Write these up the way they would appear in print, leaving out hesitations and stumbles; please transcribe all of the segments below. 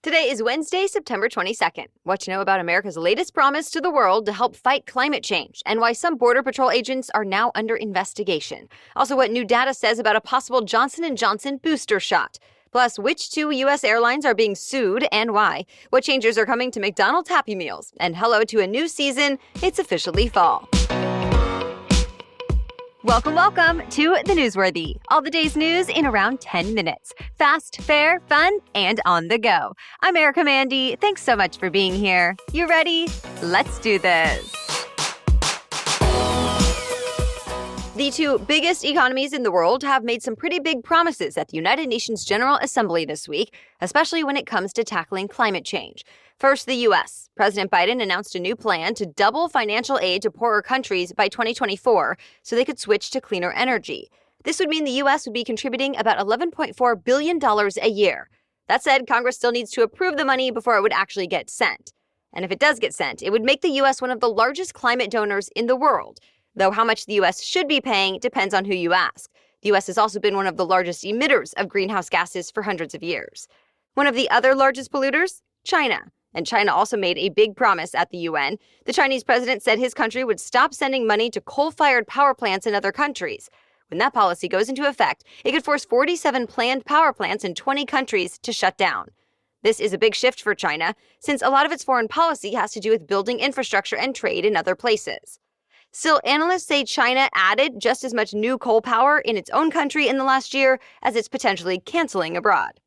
Today is Wednesday, September 22nd. What to know about America's latest promise to the world to help fight climate change and why some Border Patrol agents are now under investigation. Also, what new data says about a possible Johnson & Johnson booster shot. Plus, which two U.S. airlines are being sued and why. What changes are coming to McDonald's Happy Meals. And hello to a new season. It's officially fall. Welcome to The Newsworthy. All the day's news in around 10 minutes. Fast, fair, fun, and on the go. I'm Erica Mandy. Thanks so much for being here. You ready? Let's do this. The two biggest economies in the world have made some pretty big promises at the United Nations General Assembly this week, especially when it comes to tackling climate change. First, the U.S. President Biden announced a new plan to double financial aid to poorer countries by 2024 so they could switch to cleaner energy. This would mean the U.S. would be contributing about $11.4 billion a year. That said, Congress still needs to approve the money before it would actually get sent. And if it does get sent, it would make the U.S. one of the largest climate donors in the world. Though how much the U.S. should be paying depends on who you ask. The U.S. has also been one of the largest emitters of greenhouse gases for hundreds of years. One of the other largest polluters? China. And China also made a big promise at the UN. The Chinese president said his country would stop sending money to coal-fired power plants in other countries. When that policy goes into effect, it could force 47 planned power plants in 20 countries to shut down. This is a big shift for China, since a lot of its foreign policy has to do with building infrastructure and trade in other places. Still, analysts say China added just as much new coal power in its own country in the last year as it's potentially canceling abroad.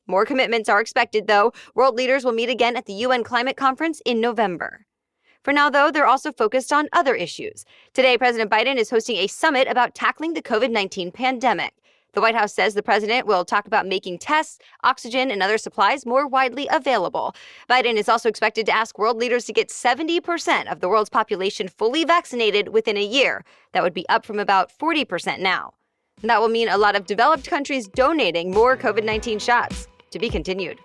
More commitments are expected, though. World leaders will meet again at the UN Climate Conference in November. For now, though, they're also focused on other issues. Today, President Biden is hosting a summit about tackling the COVID-19 pandemic. The White House says the president will talk about making tests, oxygen, and other supplies more widely available. Biden is also expected to ask world leaders to get 70% of the world's population fully vaccinated within a year. That would be up from about 40% now. And that will mean a lot of developed countries donating more COVID-19 shots. To be continued.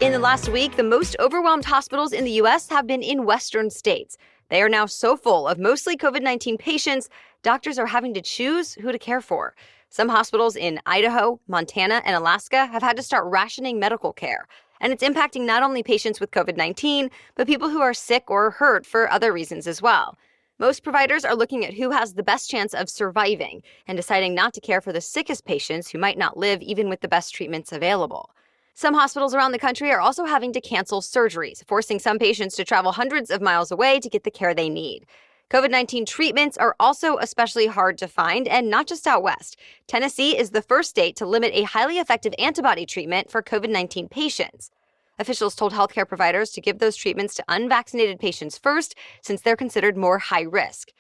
In the last week, the most overwhelmed hospitals in the U.S. have been in western states. They are now so full of mostly COVID-19 patients, doctors are having to choose who to care for. Some hospitals in Idaho, Montana, and Alaska have had to start rationing medical care. And it's impacting not only patients with COVID-19, but people who are sick or hurt for other reasons as well. Most providers are looking at who has the best chance of surviving and deciding not to care for the sickest patients who might not live even with the best treatments available. Some hospitals around the country are also having to cancel surgeries, forcing some patients to travel hundreds of miles away to get the care they need. COVID-19 treatments are also especially hard to find, and not just out west. Tennessee is the first state to limit a highly effective antibody treatment for COVID-19 patients. Officials told healthcare providers to give those treatments to unvaccinated patients first, since they're considered more high risk.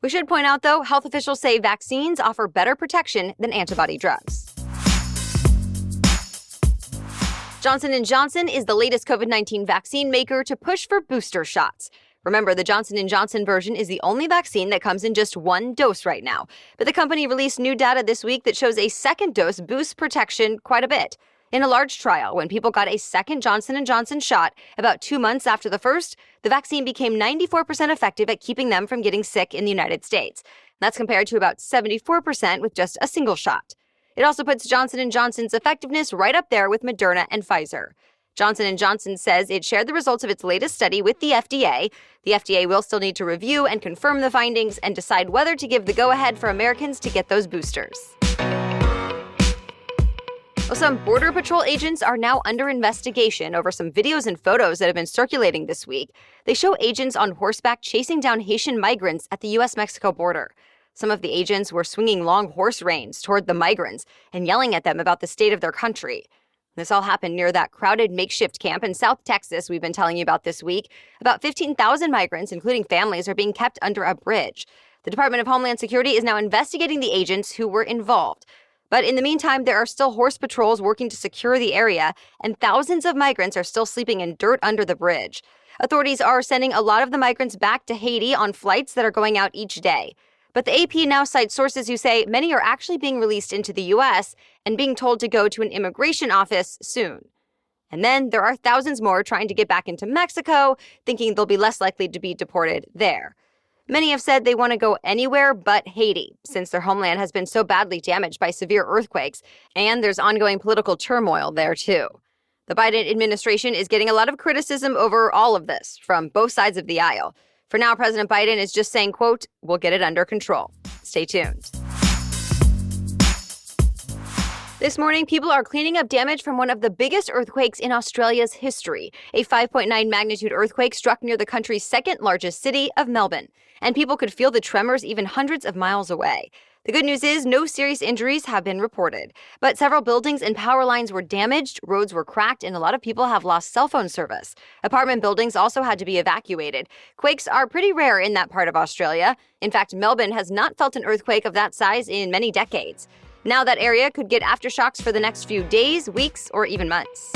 We should point out, though, health officials say vaccines offer better protection than antibody drugs. Johnson & Johnson is the latest COVID-19 vaccine maker to push for booster shots. Remember, the Johnson & Johnson version is the only vaccine that comes in just one dose right now. But the company released new data this week that shows a second dose boosts protection quite a bit. In a large trial, when people got a second Johnson & Johnson shot about 2 months after the first, the vaccine became 94% effective at keeping them from getting sick in the United States. That's compared to about 74% with just a single shot. It also puts Johnson & Johnson's effectiveness right up there with Moderna and Pfizer. Johnson & Johnson says it shared the results of its latest study with the FDA. The FDA will still need to review and confirm the findings and decide whether to give the go-ahead for Americans to get those boosters. Well, some Border Patrol agents are now under investigation over some videos and photos that have been circulating this week. They show agents on horseback chasing down Haitian migrants at the U.S.-Mexico border. Some of the agents were swinging long horse reins toward the migrants and yelling at them about the state of their country. This all happened near that crowded makeshift camp in South Texas we've been telling you about this week. About 15,000 migrants, including families, are being kept under a bridge. The Department of Homeland Security is now investigating the agents who were involved. But in the meantime, there are still horse patrols working to secure the area, and thousands of migrants are still sleeping in dirt under the bridge. Authorities are sending a lot of the migrants back to Haiti on flights that are going out each day. But the AP now cites sources who say many are actually being released into the U.S. and being told to go to an immigration office soon. And then there are thousands more trying to get back into Mexico, thinking they'll be less likely to be deported there. Many have said they want to go anywhere but Haiti, since their homeland has been so badly damaged by severe earthquakes, and there's ongoing political turmoil there too. The Biden administration is getting a lot of criticism over all of this, from both sides of the aisle. For now, President Biden is just saying, quote, "We'll get it under control." Stay tuned. This morning, people are cleaning up damage from one of the biggest earthquakes in Australia's history. A 5.9 magnitude earthquake struck near the country's second largest city of Melbourne, and people could feel the tremors even hundreds of miles away. The good news is no serious injuries have been reported, but several buildings and power lines were damaged, roads were cracked, and a lot of people have lost cell phone service. Apartment buildings also had to be evacuated. Quakes are pretty rare in that part of Australia. In fact, Melbourne has not felt an earthquake of that size in many decades. Now that area could get aftershocks for the next few days, weeks, or even months.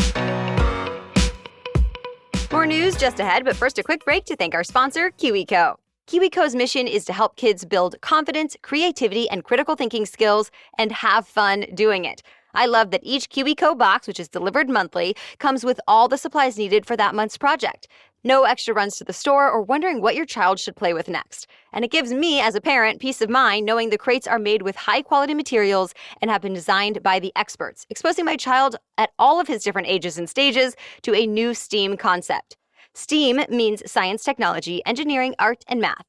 More news just ahead, but first a quick break to thank our sponsor, Kiwico. Kiwico's mission is to help kids build confidence, creativity, and critical thinking skills and have fun doing it. I love that each Kiwico box, which is delivered monthly, comes with all the supplies needed for that month's project. No extra runs to the store or wondering what your child should play with next. And it gives me, as a parent, peace of mind knowing the crates are made with high-quality materials and have been designed by the experts, exposing my child at all of his different ages and stages to a new STEAM concept. STEAM means science, technology, engineering, art, and math.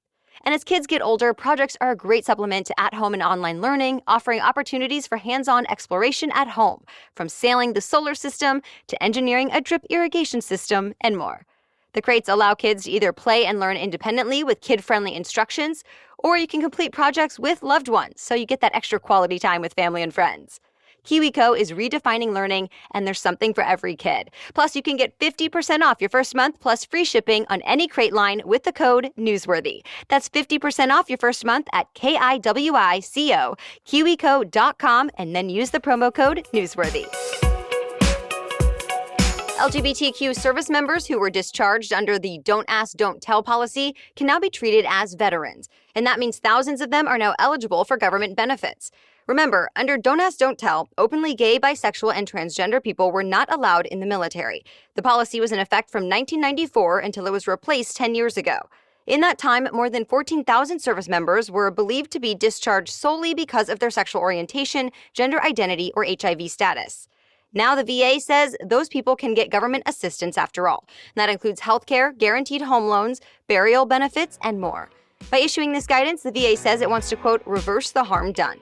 And as kids get older, projects are a great supplement to at-home and online learning, offering opportunities for hands-on exploration at home, from sailing the solar system to engineering a drip irrigation system and more. The crates allow kids to either play and learn independently with kid-friendly instructions, or you can complete projects with loved ones, so you get that extra quality time with family and friends. Kiwico is redefining learning, and there's something for every kid. Plus, you can get 50% off your first month plus free shipping on any crate line with the code Newsworthy. That's 50% off your first month at Kiwico, Kiwico.com, and then use the promo code Newsworthy. LGBTQ service members who were discharged under the Don't Ask, Don't Tell policy can now be treated as veterans, and that means thousands of them are now eligible for government benefits. Remember, under Don't Ask, Don't Tell, openly gay, bisexual, and transgender people were not allowed in the military. The policy was in effect from 1994 until it was replaced 10 years ago. In that time, more than 14,000 service members were believed to be discharged solely because of their sexual orientation, gender identity, or HIV status. Now the VA says those people can get government assistance after all. That includes health care, guaranteed home loans, burial benefits, and more. By issuing this guidance, the VA says it wants to, quote, reverse the harm done.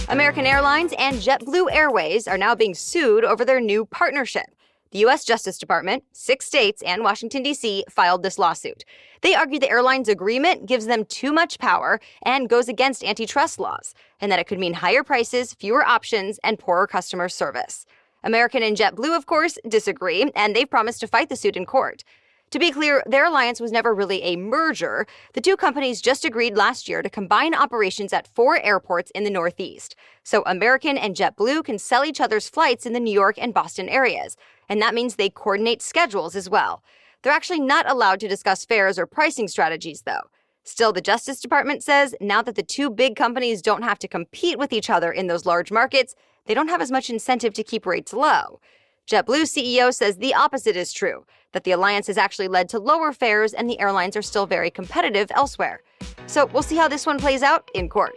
American Airlines and JetBlue Airways are now being sued over their new partnership. The U.S. Justice Department, 6 states, and Washington, D.C. filed this lawsuit. They argue the airline's agreement gives them too much power and goes against antitrust laws, and that it could mean higher prices, fewer options, and poorer customer service. American and JetBlue, of course, disagree, and they've promised to fight the suit in court. To be clear, their alliance was never really a merger. The two companies just agreed last year to combine operations at 4 airports in the Northeast. So American and JetBlue can sell each other's flights in the New York and Boston areas. And that means they coordinate schedules as well. They're actually not allowed to discuss fares or pricing strategies, though. Still, the Justice Department says now that the two big companies don't have to compete with each other in those large markets, they don't have as much incentive to keep rates low. JetBlue CEO says the opposite is true, that the alliance has actually led to lower fares and the airlines are still very competitive elsewhere. So we'll see how this one plays out in court.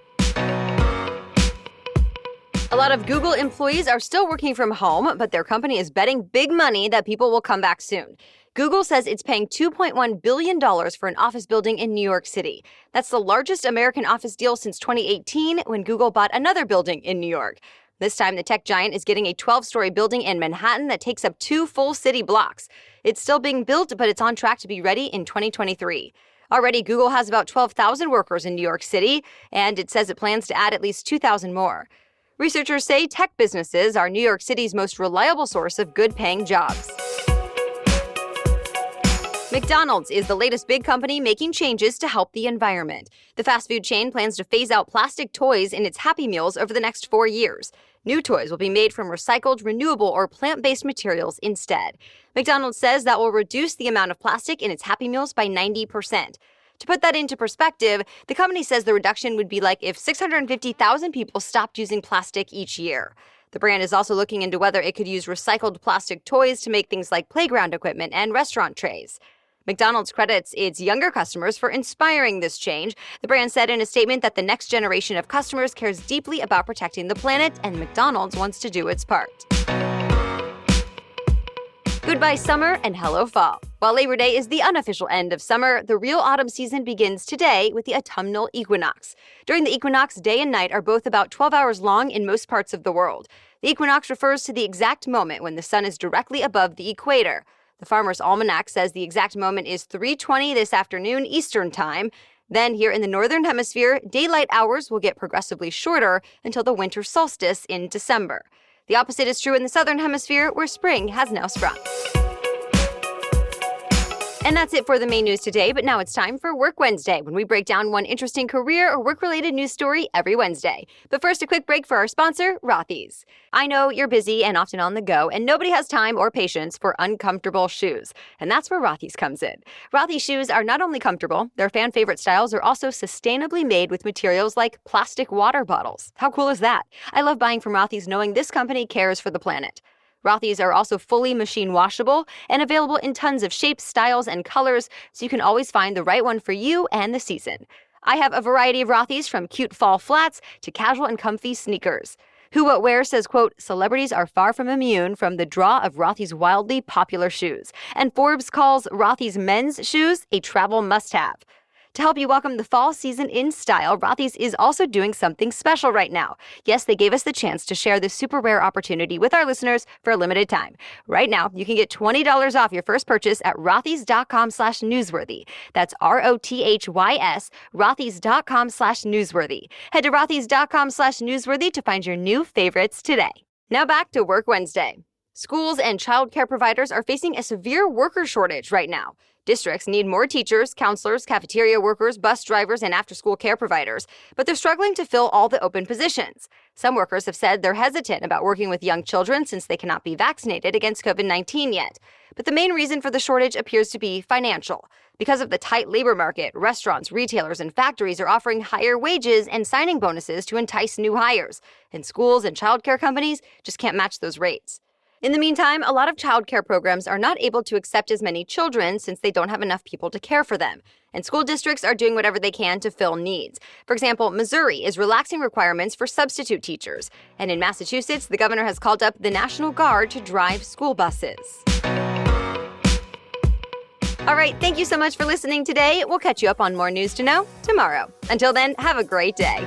A lot of Google employees are still working from home, but their company is betting big money that people will come back soon. Google says it's paying $2.1 billion for an office building in New York City. That's the largest American office deal since 2018, when Google bought another building in New York. This time, the tech giant is getting a 12-story building in Manhattan that takes up 2 full city blocks. It's still being built, but it's on track to be ready in 2023. Already, Google has about 12,000 workers in New York City, and it says it plans to add at least 2,000 more. Researchers say tech businesses are New York City's most reliable source of good-paying jobs. McDonald's is the latest big company making changes to help the environment. The fast food chain plans to phase out plastic toys in its Happy Meals over the next 4 years. New toys will be made from recycled, renewable, or plant-based materials instead. McDonald's says that will reduce the amount of plastic in its Happy Meals by 90%. To put that into perspective, the company says the reduction would be like if 650,000 people stopped using plastic each year. The brand is also looking into whether it could use recycled plastic toys to make things like playground equipment and restaurant trays. McDonald's credits its younger customers for inspiring this change. The brand said in a statement that the next generation of customers cares deeply about protecting the planet, and McDonald's wants to do its part. Goodbye summer and hello fall. While Labor Day is the unofficial end of summer, the real autumn season begins today with the autumnal equinox. During the equinox, day and night are both about 12 hours long in most parts of the world. The equinox refers to the exact moment when the sun is directly above the equator. The Farmer's Almanac says the exact moment is 3:20 this afternoon Eastern Time. Then here in the Northern Hemisphere, daylight hours will get progressively shorter until the winter solstice in December. The opposite is true in the Southern Hemisphere, where spring has now sprung. And that's it for the main news today, but now it's time for Work Wednesday, when we break down one interesting career or work-related news story every Wednesday. But first, a quick break for our sponsor, Rothy's. I know you're busy and often on the go, and nobody has time or patience for uncomfortable shoes. And that's where Rothy's comes in. Rothy's shoes are not only comfortable, their fan-favorite styles are also sustainably made with materials like plastic water bottles. How cool is that? I love buying from Rothy's knowing this company cares for the planet. Rothy's are also fully machine washable and available in tons of shapes, styles, and colors, so you can always find the right one for you and the season. I have a variety of Rothy's, from cute fall flats to casual and comfy sneakers. Who What Wear says, quote, celebrities are far from immune from the draw of Rothy's wildly popular shoes. And Forbes calls Rothy's men's shoes a travel must-have. To help you welcome the fall season in style, Rothy's is also doing something special right now. Yes, they gave us the chance to share this super rare opportunity with our listeners for a limited time. Right now, you can get $20 off your first purchase at rothys.com/newsworthy. That's ROTHYS, rothys.com/newsworthy. Head to rothys.com/newsworthy to find your new favorites today. Now back to Work Wednesday. Schools and childcare providers are facing a severe worker shortage right now. Districts need more teachers, counselors, cafeteria workers, bus drivers, and after-school care providers, but they're struggling to fill all the open positions. Some workers have said they're hesitant about working with young children since they cannot be vaccinated against COVID-19 yet. But the main reason for the shortage appears to be financial. Because of the tight labor market, restaurants, retailers, and factories are offering higher wages and signing bonuses to entice new hires, and schools and childcare companies just can't match those rates. In the meantime, a lot of childcare programs are not able to accept as many children since they don't have enough people to care for them. And school districts are doing whatever they can to fill needs. For example, Missouri is relaxing requirements for substitute teachers. And in Massachusetts, the governor has called up the National Guard to drive school buses. All right, thank you so much for listening today. We'll catch you up on more news to know tomorrow. Until then, have a great day.